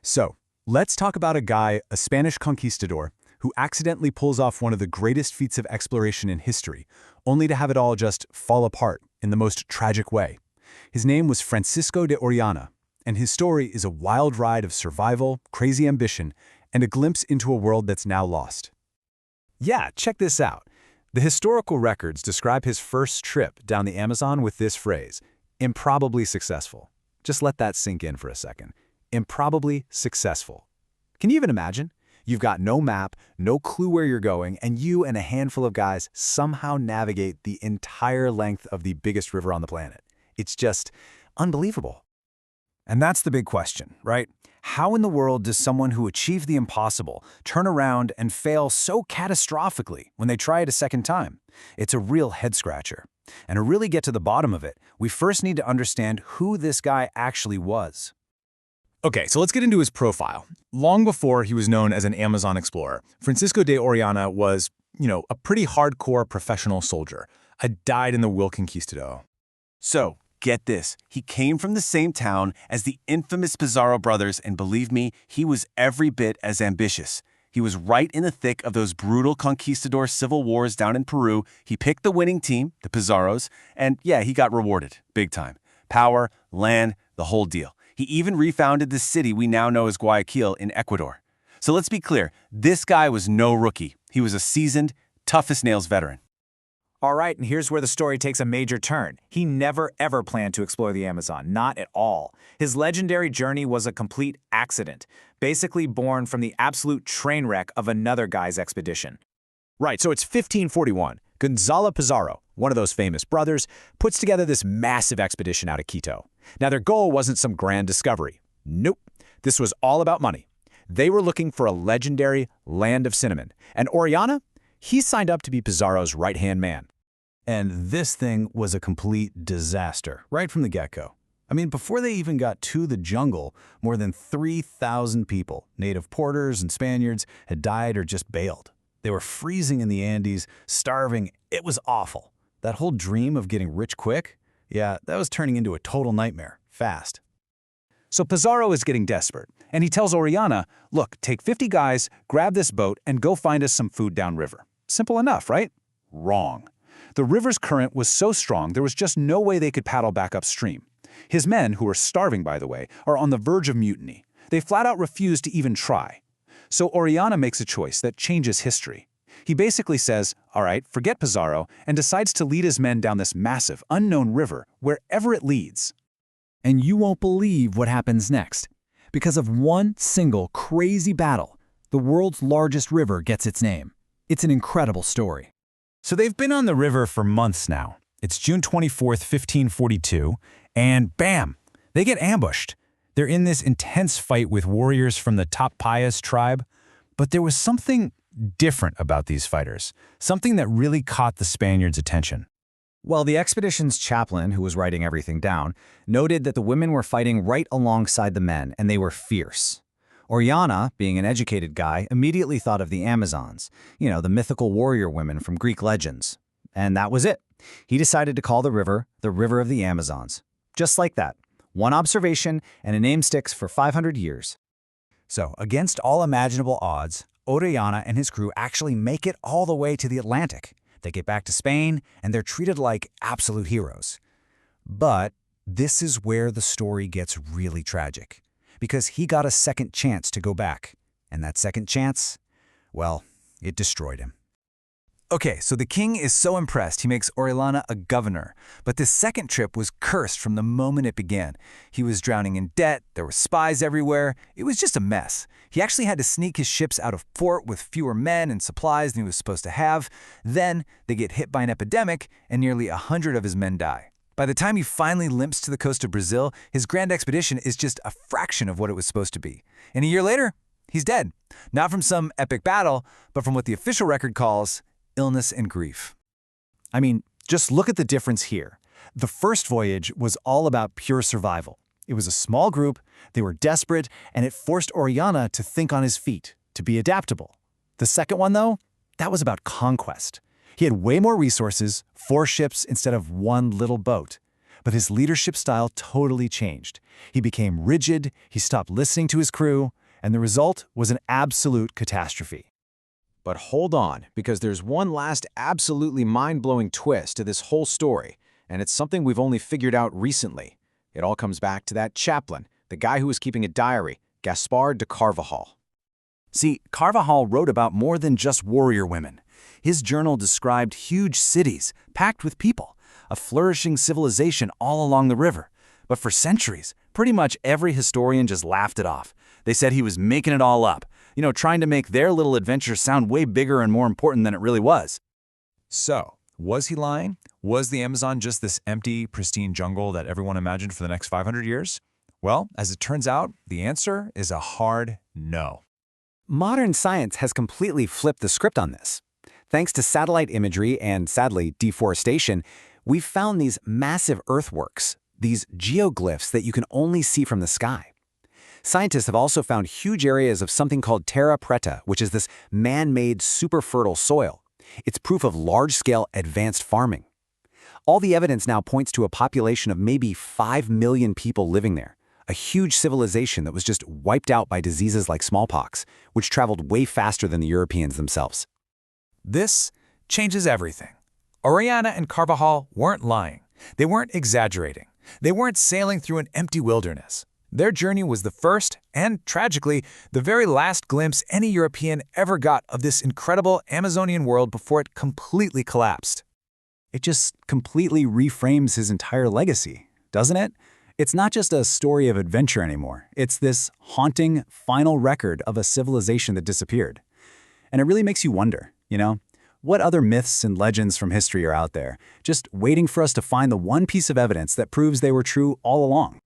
So, let's talk about a guy, a Spanish conquistador, who accidentally pulls off one of the greatest feats of exploration in history, only to have it all just fall apart in the most tragic way. His name was Francisco de Orellana, and his story is a wild ride of survival, crazy ambition, and a glimpse into a world that's now lost. Yeah, check this out. The historical records describe his first trip down the Amazon with this phrase, improbably successful. Just let that sink in for a second. Improbably successful. Can you even imagine? You've got no map, no clue where you're going, and you and a handful of guys somehow navigate the entire length of the biggest river on the planet. It's just unbelievable. And that's the big question, right? How in the world does someone who achieved the impossible turn around and fail so catastrophically when they try it a second time? It's a real head-scratcher. And to really get to the bottom of it, we first need to understand who this guy actually was. Okay, so let's get into his profile. Long before he was known as an Amazon explorer, Francisco de Orellana was, a pretty hardcore professional soldier, a dyed-in-the-wool conquistador. So, get this, he came from the same town as the infamous Pizarro brothers, and believe me, he was every bit as ambitious. He was right in the thick of those brutal conquistador civil wars down in Peru. He picked the winning team, the Pizarros, and yeah, he got rewarded, big time. Power, land, the whole deal. He even refounded the city we now know as Guayaquil in Ecuador. So let's be clear, this guy was no rookie. He was a seasoned, tough-as-nails veteran. All right, and here's where the story takes a major turn. He never, ever planned to explore the Amazon, not at all. His legendary journey was a complete accident, basically born from the absolute train wreck of another guy's expedition. Right, so it's 1541. Gonzalo Pizarro, one of those famous brothers, puts together this massive expedition out of Quito. Now, their goal wasn't some grand discovery. Nope. This was all about money. They were looking for a legendary land of cinnamon. And Orellana, he signed up to be Pizarro's right-hand man. And this thing was a complete disaster, right from the get-go. I mean, before they even got to the jungle, more than 3,000 people, native porters and Spaniards, had died or just bailed. They were freezing in the Andes, starving. It was awful. That whole dream of getting rich quick, yeah, that was turning into a total nightmare, fast. So Pizarro is getting desperate, and he tells Orellana, look, take 50 guys, grab this boat, and go find us some food downriver. Simple enough, right? Wrong. The river's current was so strong there was just no way they could paddle back upstream. His men, who are starving by the way, are on the verge of mutiny. They flat out refuse to even try. So Orellana makes a choice that changes history. He basically says, all right, forget Pizarro, and decides to lead his men down this massive, unknown river, wherever it leads. And you won't believe what happens next. Because of one single crazy battle, the world's largest river gets its name. It's an incredible story. So they've been on the river for months now. It's June 24th, 1542, and bam, they get ambushed. They're in this intense fight with warriors from the Tapayas tribe, but there was something different about these fighters, something that really caught the Spaniards' attention. Well, the expedition's chaplain, who was writing everything down, noted that the women were fighting right alongside the men, and they were fierce. Orellana, being an educated guy, immediately thought of the Amazons, the mythical warrior women from Greek legends. And that was it. He decided to call the river of the Amazons. Just like that. One observation, and a name sticks for 500 years. So, against all imaginable odds, Orellana and his crew actually make it all the way to the Atlantic. They get back to Spain, and they're treated like absolute heroes. But this is where the story gets really tragic, because he got a second chance to go back. And that second chance, well, it destroyed him. Okay, so the king is so impressed he makes Orellana a governor, but this second trip was cursed from the moment it began. He was drowning in debt, there were spies everywhere, it was just a mess. He actually had to sneak his ships out of port with fewer men and supplies than he was supposed to have. Then they get hit by an epidemic and nearly 100 of his men die. By the time he finally limps to the coast of Brazil, his grand expedition is just a fraction of what it was supposed to be. And a year later, he's dead. Not from some epic battle, but from what the official record calls illness and grief. I mean, just look at the difference here. The first voyage was all about pure survival. It was a small group, they were desperate, and it forced Orellana to think on his feet, to be adaptable. The second one, though, that was about conquest. He had way more resources, 4 ships instead of one little boat. But his leadership style totally changed. He became rigid, he stopped listening to his crew, and the result was an absolute catastrophe. But hold on, because there's one last absolutely mind-blowing twist to this whole story, and it's something we've only figured out recently. It all comes back to that chaplain, the guy who was keeping a diary, Gaspar de Carvajal. See, Carvajal wrote about more than just warrior women. His journal described huge cities, packed with people, a flourishing civilization all along the river. But for centuries, pretty much every historian just laughed it off. They said he was making it all up, trying to make their little adventure sound way bigger and more important than it really was. So, was he lying? Was the Amazon just this empty, pristine jungle that everyone imagined for the next 500 years? Well, as it turns out, the answer is a hard no. Modern science has completely flipped the script on this. Thanks to satellite imagery and, sadly, deforestation, we've found these massive earthworks, these geoglyphs that you can only see from the sky. Scientists have also found huge areas of something called terra preta, which is this man-made super fertile soil. It's proof of large-scale advanced farming. All the evidence now points to a population of maybe 5 million people living there, a huge civilization that was just wiped out by diseases like smallpox, which traveled way faster than the Europeans themselves. This changes everything. Orellana and Carvajal weren't lying. They weren't exaggerating. They weren't sailing through an empty wilderness. Their journey was the first, and tragically, the very last glimpse any European ever got of this incredible Amazonian world before it completely collapsed. It just completely reframes his entire legacy, doesn't it? It's not just a story of adventure anymore. It's this haunting, final record of a civilization that disappeared. And it really makes you wonder, what other myths and legends from history are out there, just waiting for us to find the one piece of evidence that proves they were true all along?